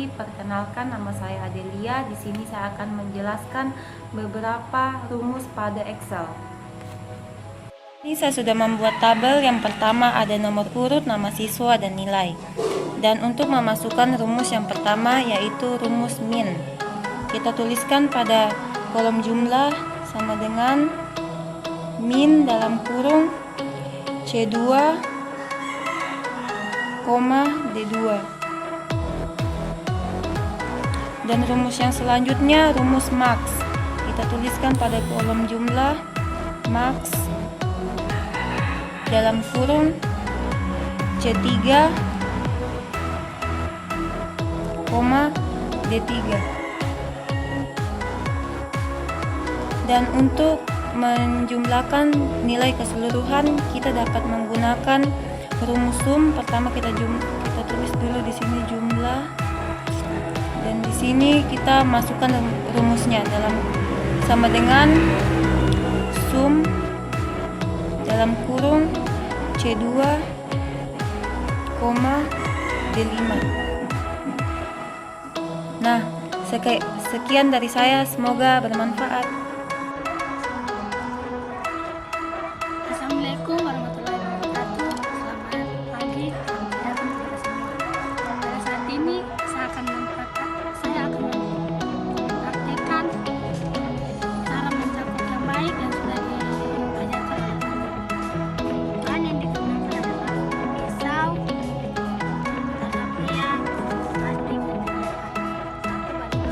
lagi. Perkenalkan, nama saya Adelia. Di sini saya akan menjelaskan beberapa rumus pada Excel. Ini saya sudah membuat tabel. Yang pertama ada nomor urut, nama siswa, dan nilai. Dan untuk memasukkan rumus yang pertama yaitu rumus min, kita tuliskan pada kolom jumlah sama dengan min dalam kurung C2, D2. Dan rumus yang selanjutnya rumus max, kita tuliskan pada kolom jumlah max dalam kurung C3, D3. Dan untuk menjumlahkan nilai keseluruhan kita dapat menggunakan rumus sum. Pertama kita tulis dulu di sini jumlah, dan di sini kita masukkan rumusnya dalam sama dengan sum dalam kurung C2, D5. Nah, sekian dari saya, semoga bermanfaat. Assalamualaikum warahmatullahi wabarakatuh. Selamat pagi, salam sejahtera untuk kita semua. Pada saat ini saya akan mempraktikkan cara mencakup yang baik dan sudah dipelajari. Bahan yang digunakan adalah pisau, rahasia, plastik, dan 1:1.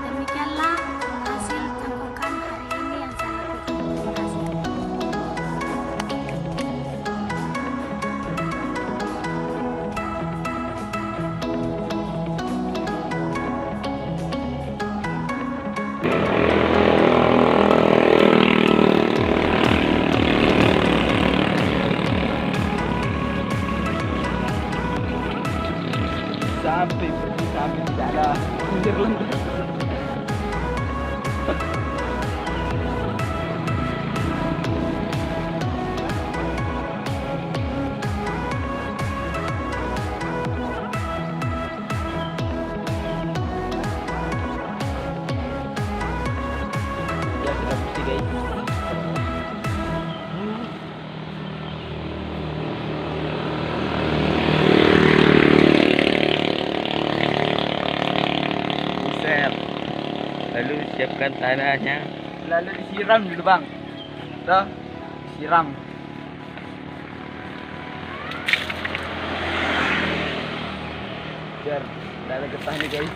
Demikianlah hasil cangkokan hari ini yang saya lakukan. Terima kasih. Sampai tidak ada lendir-lendir. Ya sudah bersih guys. Lalu siapkan tanahnya, lalu disiram dulu bang. Dah siram. Biar tidak ada getahnya guys.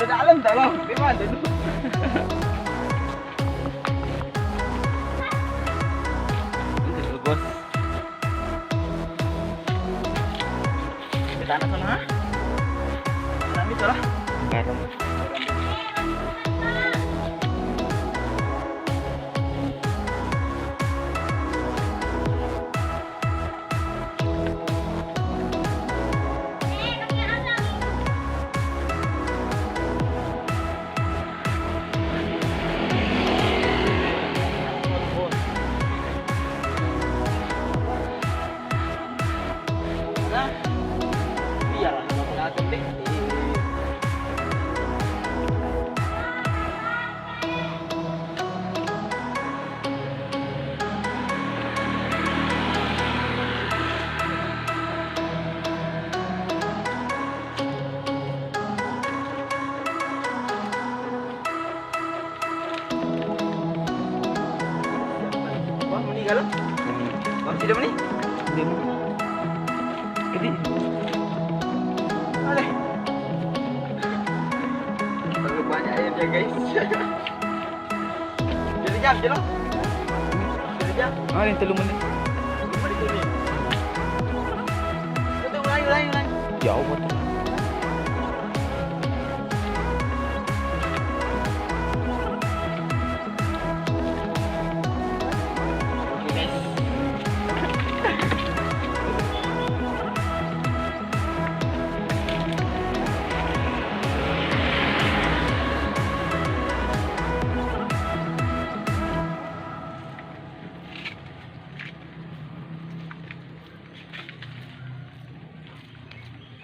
Dalam dalam, di mana dulu? Bos. Kita anak sana. Kami salah. Garam. Biarlah kamu akan deh. Wah, meninggal. Wah, tidak meni. Jadi Aleh. Terlalu banyak airnya guys. Jadi jam je lah. Jadi jam. Ah, yang 3 menit. 3 menit tu ni. Kita ulangi. Jauh betul. Okey guys.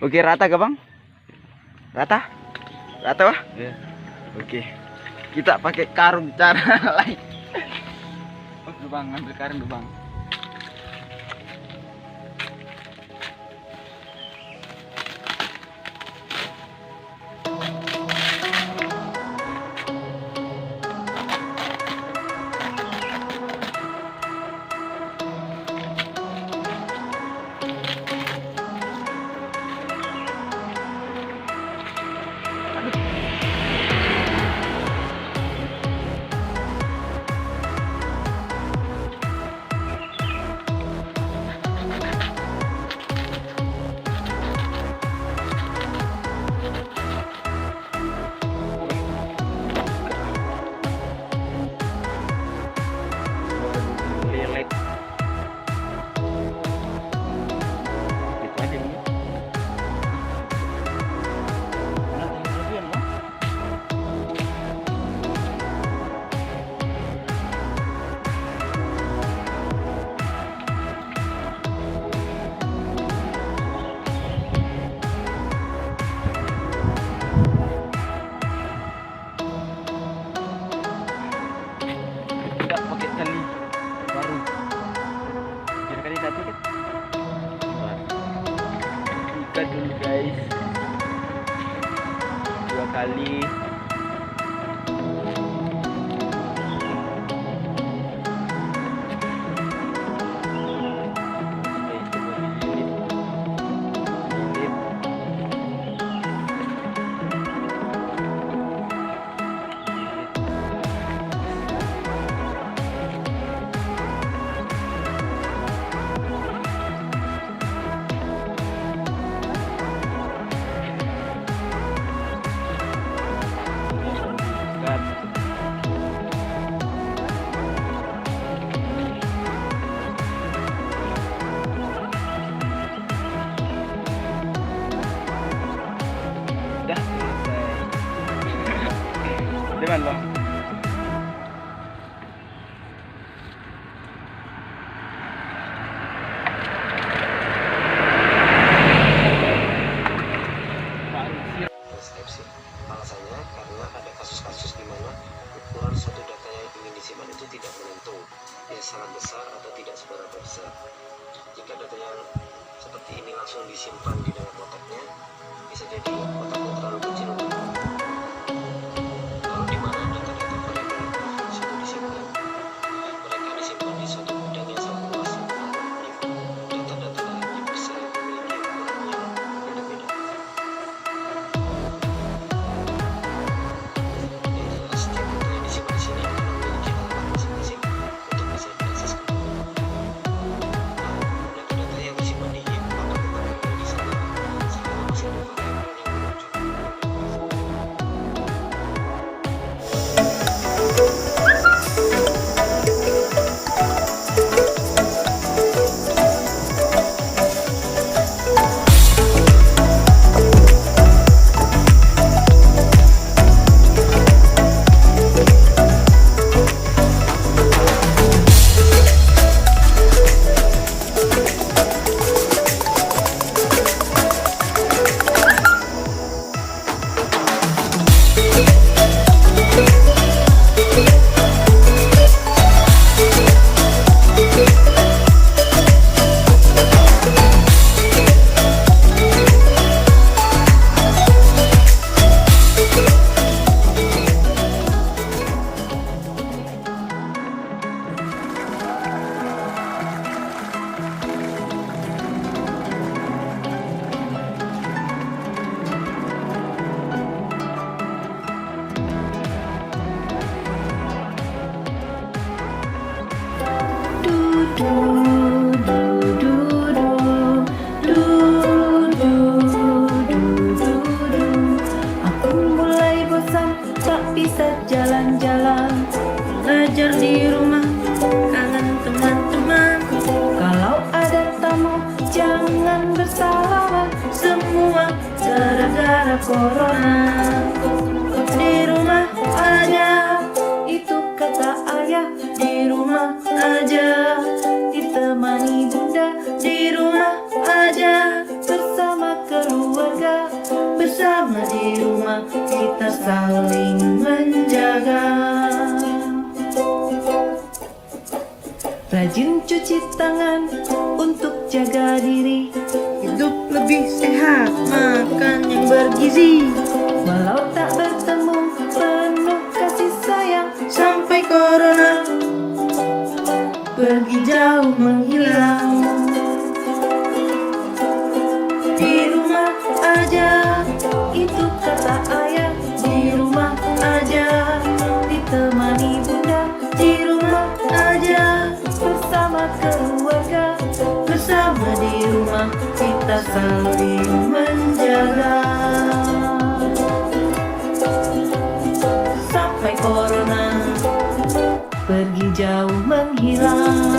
Oke, rata ke bang? Rata? Rata wah? Iya. Oke. Kita pakai karung cara lain. Oke bang, ambil karung dulu bang. Ikat dulu guys, 2 kali. Depan bang. Persepsi. Alasannya karena ada kasus-kasus di mana ukuran suatu data yang ingin disimpan itu tidak menentu. data yang seperti ini langsung disimpan di dalam kotaknya, bisa jadi kotaknya terlalu kecil untuk lalu di mana data-data variabel tersebut disimpan. Mereka disimpan di suatu gudang yang sangat luas, di mana data-data lainnya bisa memiliki ukuran yang beda-beda. Yang jelas, setiap data yang disimpan di sini akan memiliki alamat masing-masing untuk bisa diakses kembali. Data-data yang disimpan di heap akan tetap berada di sana selama masih ada variabel yang muncul. Aku mulai bosan, tak bisa jalan-jalan, belajar di rumah, kangen teman-teman. Kalau ada tamu, jangan bersalaman, semua gara-gara corona. Di rumah aja, itu kata ayah. Di rumah aja, ditemani bunda. Di rumah aja, bersama keluarga. Bersama di rumah, kita saling menjaga. Rajin cuci tangan untuk jaga diri. Hidup lebih sehat, makan yang bergizi. Walau tak bertemu, penuh kasih sayang. Sampai corona pergi jauh menghilang. Di rumah aja, itu kata ayah. Di rumah aja, ditemani bunda. Di rumah aja, bersama keluarga. Bersama di rumah, kita saling menjaga. Sampai corona pergi jauh menghilang.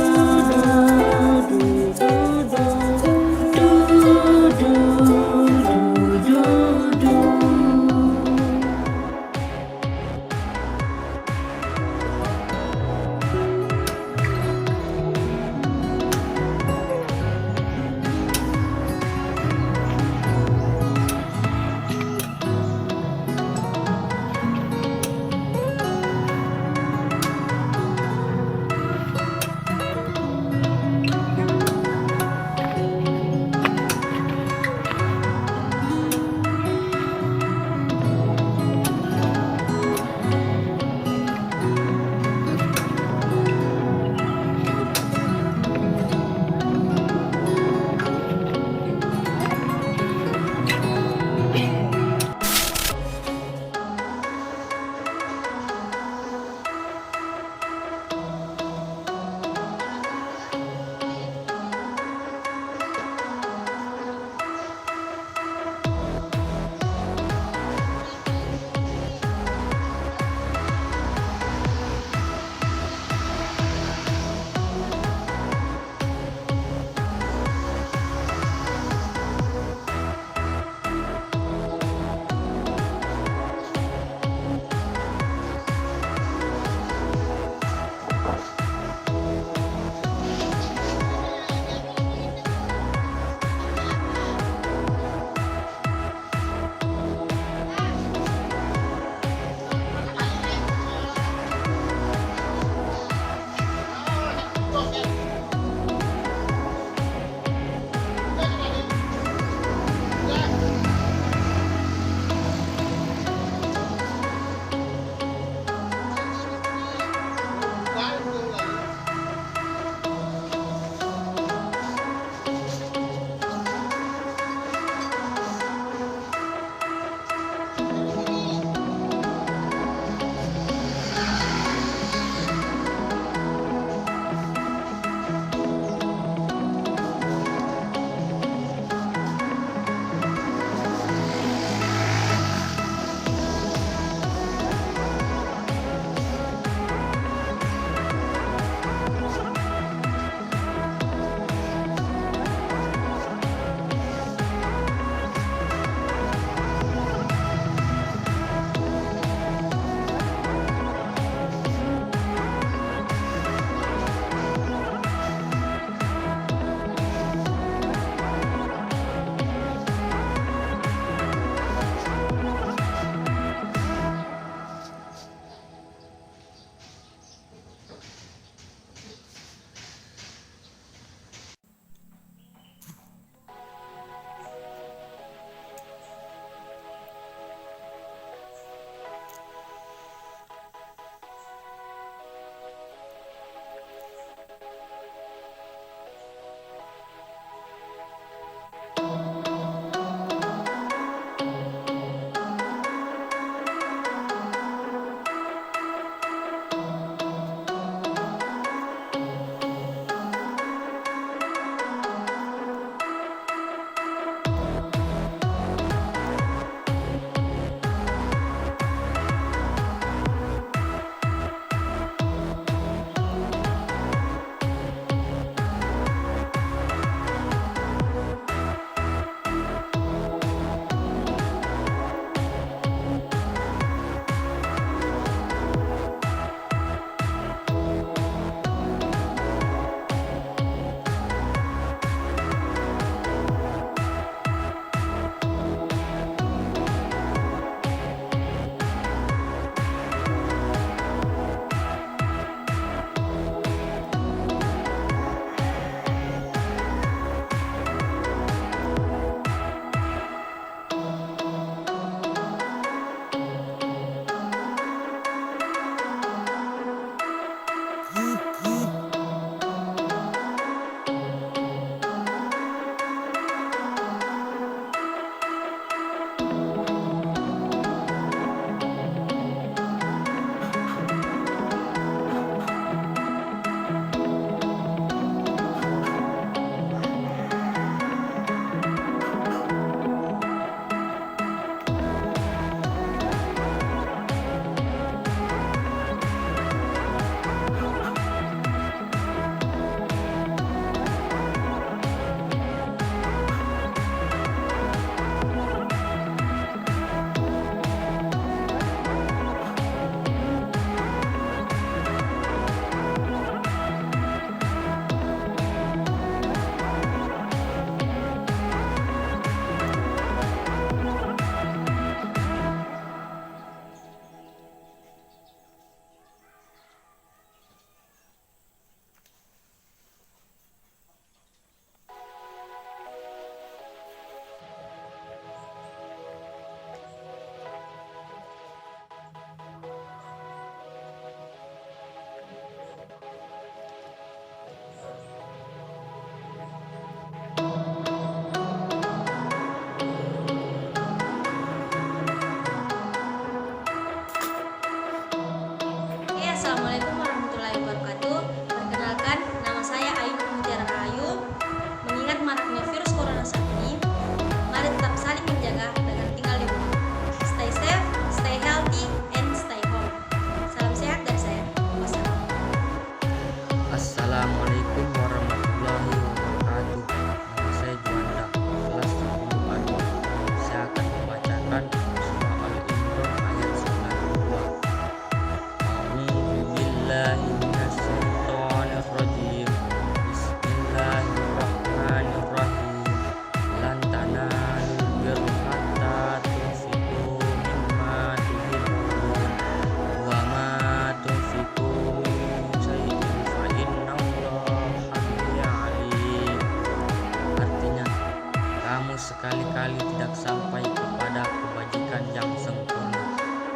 kamu sekali-kali tidak sampai kepada kebajikan yang sempurna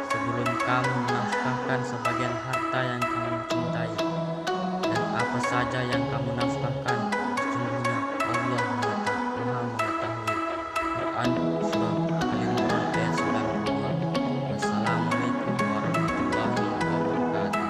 sebelum kamu menafkahkan sebagian harta yang kamu cintai. Dan apa saja yang kamu nafkahkan, sesungguhnya Allah Maha mengetahui. Quran Surah Al-Imran ayat 92. Wassalamualaikum warahmatullahi wabarakatuh.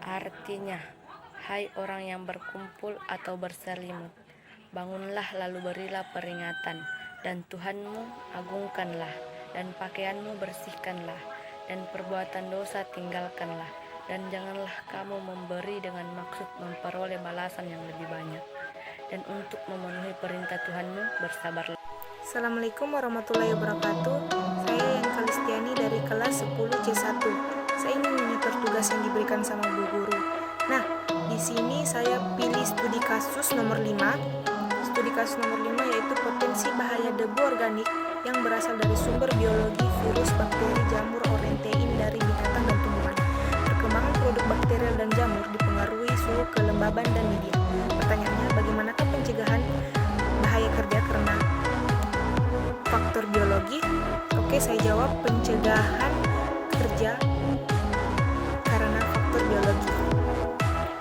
Artinya, hai orang yang berkumpul atau berselimut, bangunlah lalu berilah peringatan, dan Tuhanmu agungkanlah, dan pakaianmu bersihkanlah, dan perbuatan dosa tinggalkanlah, dan janganlah kamu memberi dengan maksud memperoleh balasan yang lebih banyak, dan untuk memenuhi perintah Tuhanmu bersabarlah. Assalamualaikum warahmatullahi wabarakatuh. Saya Yan Kalistiani dari kelas 10 C1. Saya ingin menyetor tugas yang diberikan sama Bu Guru. Nah, di sini saya pilih studi kasus nomor 5. Studi kasus nomor 5 yaitu potensi bahaya debu organik yang berasal dari sumber biologi, virus, bakteri, jamur, orantein dari binatang dan tumbuhan. Perkembangan produk bakterial dan jamur dipengaruhi suhu kelembaban dan media. Pertanyaannya, bagaimanakah pencegahan bahaya kerja karena faktor biologi? Oke, saya jawab pencegahan kerja karena faktor biologi.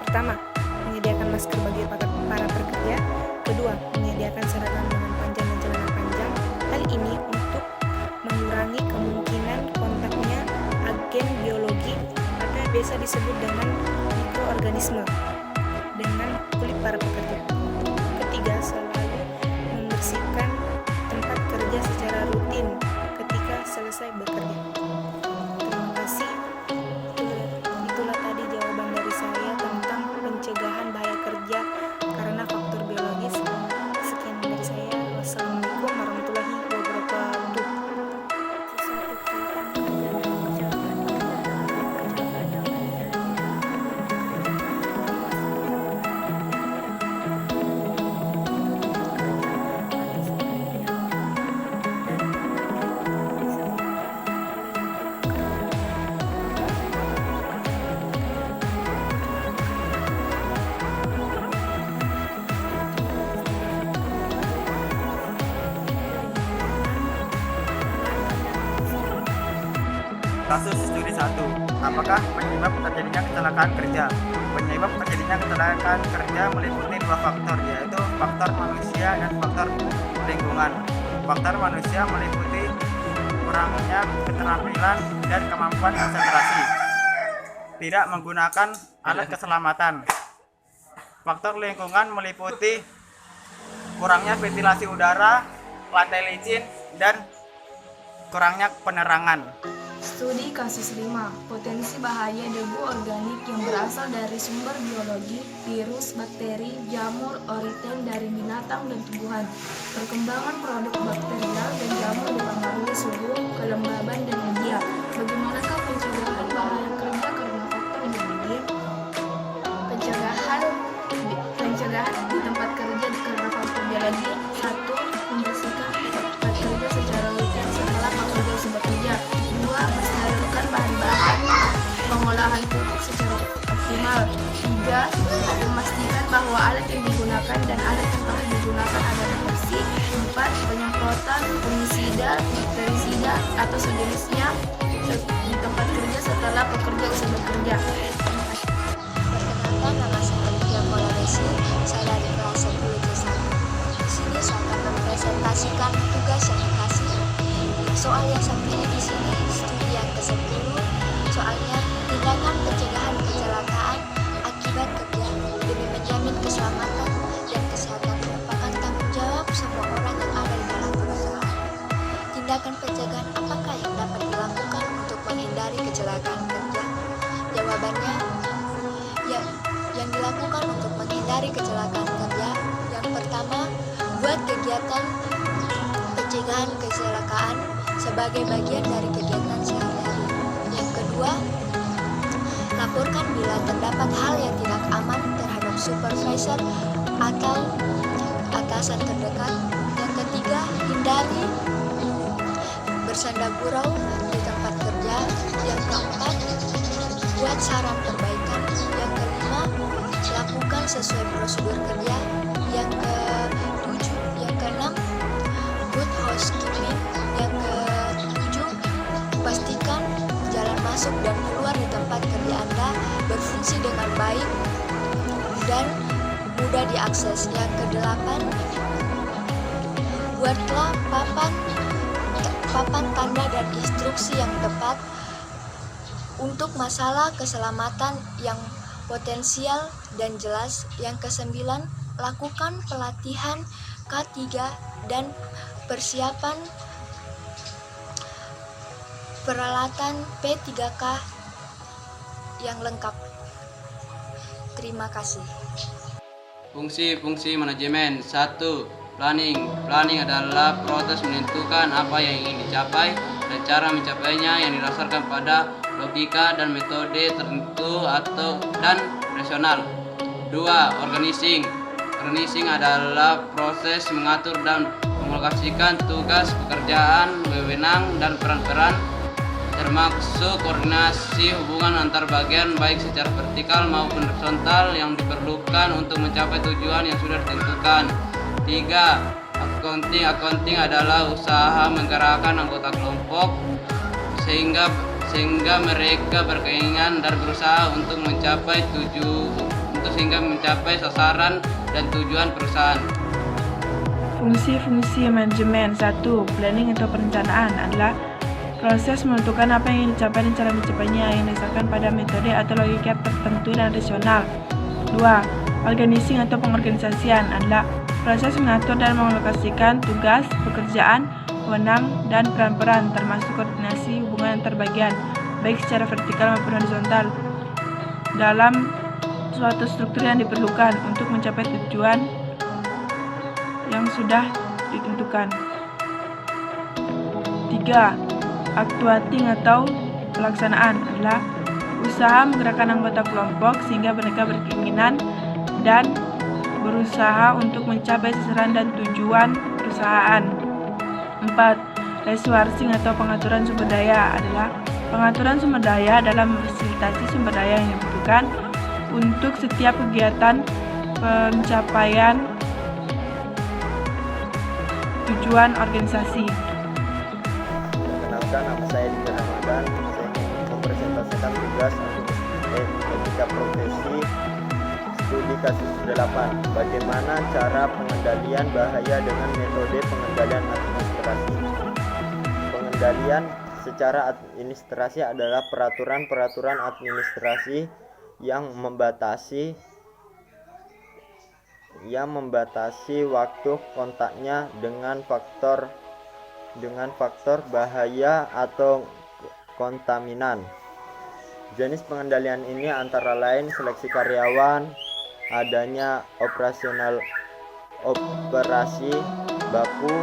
Pertama, menyediakan masker bagi para pekerja. Kedua, menyediakan seragam lengan panjang dan celana panjang. Hal ini untuk mengurangi kemungkinan kontaknya agen biologi atau biasa disebut dengan mikroorganisme dengan kulit para pekerja. Ketiga, selalu membersihkan tempat kerja secara rutin ketika selesai bekerja. Terima kasih. Itulah tadi jawaban dari saya tentang pencegahan bahaya kerja karena faktor biologis. Sekian dari saya. Wassalamualaikum warahmatullahi wabarakatuh. Kasus studi 1. Apakah penyebab terjadinya kecelakaan kerja? Penyebab terjadinya kecelakaan kerja meliputi dua faktor, yaitu faktor manusia dan faktor lingkungan. Faktor manusia meliputi kurangnya keterampilan dan kemampuan konsentrasi, tidak menggunakan alat keselamatan. Faktor lingkungan meliputi kurangnya ventilasi udara, lantai licin, dan kurangnya penerangan. Studi kasus 5, potensi bahaya debu organik yang berasal dari sumber biologi, virus, bakteri, jamur, oriten dari binatang dan tumbuhan. Perkembangan produk bakterial dan jamur dipengaruhi suhu, kelembaban, dan media. Bagaimanakah pencegahan bahaya kerja karena faktor biologi? Pencegahan di tempat kerja karena faktor biologi. 1. Membersihkan tempat kerja secara rutin setelah pekerja usai bekerja. 2. Mensterilkan bahan-bahan pengolahan pupuk secara optimal. 3. Memastikan bahwa alat yang digunakan dan alat yang telah digunakan adalah bersih. 4. Penyemprotan fungisida, bakterisida atau sejenisnya di tempat kerja setelah pekerja usai bekerja. Perkenalkan, nama saya Livia Kolaresi, saya dari kelas 10 C1. Di sini saya akan mempresentasikan tugas yang dikasih. Soal yang saya pilih di sini studi yang ke-10. Soalnya tindakan pencegahan kecelakaan akibat kerja demi menjamin keselamatan dan kesehatan merupakan tanggung jawab semua orang yang ada di dalam perusahaan. Tindakan pencegahan apakah yang dapat dilakukan untuk kecelakaan kerja? Jawabannya, ya, yang dilakukan untuk menghindari kecelakaan kerja, yang pertama, buat kegiatan pencegahan kecelakaan sebagai bagian dari kegiatan sehari-hari. Yang kedua, laporkan bila terdapat hal yang tidak aman terhadap supervisor atau atasan terdekat. Yang ketiga, hindari bersanda gurau di tempat kerja. Yang keempat, buat saran perbaikan. Yang kelima, lakukan sesuai prosedur kerja. Yang keenam, good housekeeping. Yang ketujuh, pastikan jalan masuk dan keluar di tempat kerja Anda berfungsi dengan baik dan mudah diakses. Yang kedelapan, buatlah papan tanda dan instruksi yang tepat untuk masalah keselamatan yang potensial dan jelas. Yang kesembilan, lakukan pelatihan K3 dan persiapan peralatan P3K yang lengkap. Terima kasih. Fungsi-fungsi manajemen. 1. Planning. Planning adalah proses menentukan apa yang ingin dicapai dan cara mencapainya yang didasarkan pada logika dan metode tertentu dan rasional. 2. Organizing. Organizing adalah proses mengatur dan mengalokasikan tugas, pekerjaan, wewenang, dan peran-peran, termasuk koordinasi hubungan antar bagian baik secara vertikal maupun horizontal yang diperlukan untuk mencapai tujuan yang sudah ditentukan. 3. Accounting. Accounting adalah usaha menggerakkan anggota kelompok sehingga mereka berkeinginan dan berusaha untuk mencapai sasaran dan tujuan perusahaan. Fungsi-fungsi manajemen. 1. Planning atau perencanaan adalah proses menentukan apa yang ingin dicapai dan cara mencapainya yang didasarkan pada metode atau logika tertentu dan rasional. 2. Organizing atau pengorganisasian adalah proses mengatur dan mengalokasikan tugas, pekerjaan, wewenang, dan peran-peran, termasuk koordinasi hubungan antar bagian, baik secara vertikal maupun horizontal, dalam suatu struktur yang diperlukan untuk mencapai tujuan yang sudah ditentukan. 3. Actuating atau pelaksanaan adalah usaha menggerakkan anggota kelompok sehingga mereka berkeinginan dan berusaha untuk mencapai sasaran dan tujuan perusahaan. 4. Resourcing atau pengaturan sumber daya adalah pengaturan sumber daya dalam memfasilitasi sumber daya yang dibutuhkan untuk setiap kegiatan pencapaian tujuan organisasi. Perkenalkan, nama saya Dika Ramadan. Saya mempresentasikan tugas etika profesi studi kasus 8. Bagaimana cara pengendalian bahaya dengan metode pengendalian administrasi. Pengendalian secara administrasi adalah peraturan-peraturan administrasi yang membatasi waktu kontaknya dengan faktor bahaya atau kontaminan. Jenis pengendalian ini antara lain seleksi karyawan, adanya operasi baku,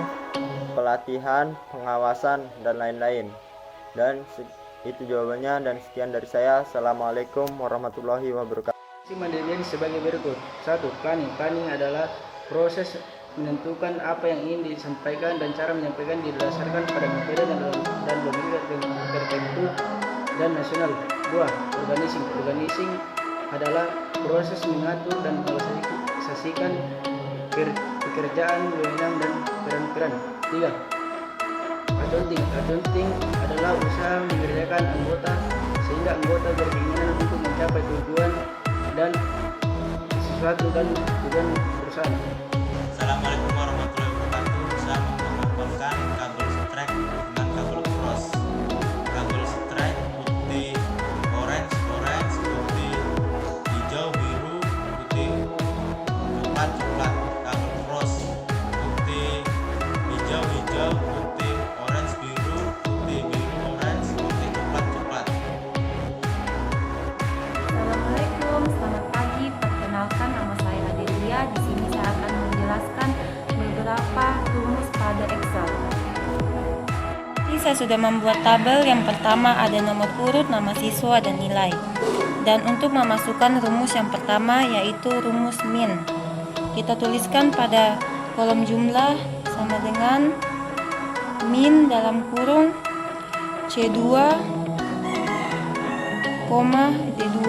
pelatihan, pengawasan, dan lain-lain. Dan itu jawabannya, dan sekian dari saya. Assalamualaikum warahmatullahi wabarakatuh. Fungsi manajemen sebagai berikut. 1. Planning. Planning adalah proses menentukan apa yang ingin disampaikan dan cara menyampaikan didasarkan pada metode dan logika tertentu dan nasional. 2. Organizing. Organizing adalah proses mengatur dan mengalokasikan pekerjaan, wewenang, dan peran-peran. 3. Accounting. Accounting adalah usaha mengerjakan anggota sehingga anggota berkeinginan untuk mencapai tujuan dan sesuatu dan tujuan perusahaan. Assalamualaikum warahmatullahi wabarakatuh. Saya memperkenalkan kabel strike dengan kabel cross. Kabel strike putih, orange, putih, hijau, biru, putih, coklat. Kabel cross putih, hijau, putih, orange, biru, orange, putih, coklat. saya sudah membuat tabel. Yang pertama ada nomor urut, nama siswa, dan nilai. Dan untuk memasukkan rumus yang pertama yaitu rumus min, kita tuliskan pada kolom jumlah sama dengan min dalam kurung C2, D2.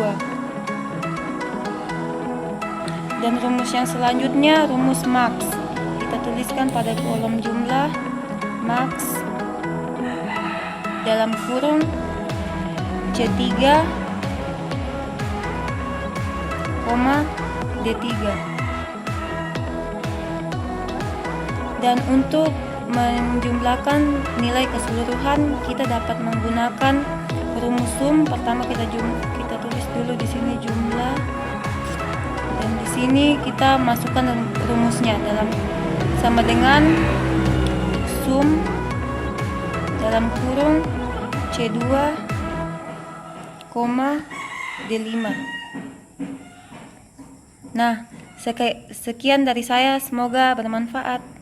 Dan rumus yang selanjutnya rumus max, kita tuliskan pada kolom jumlah max dalam kurung C3, D3. Dan untuk menjumlahkan nilai keseluruhan kita dapat menggunakan rumus sum. Pertama kita tulis dulu di sini jumlah, dan di sini kita masukkan rumusnya dalam sama dengan sum dalam kurung C2, D5. Nah, sekian dari saya, semoga bermanfaat.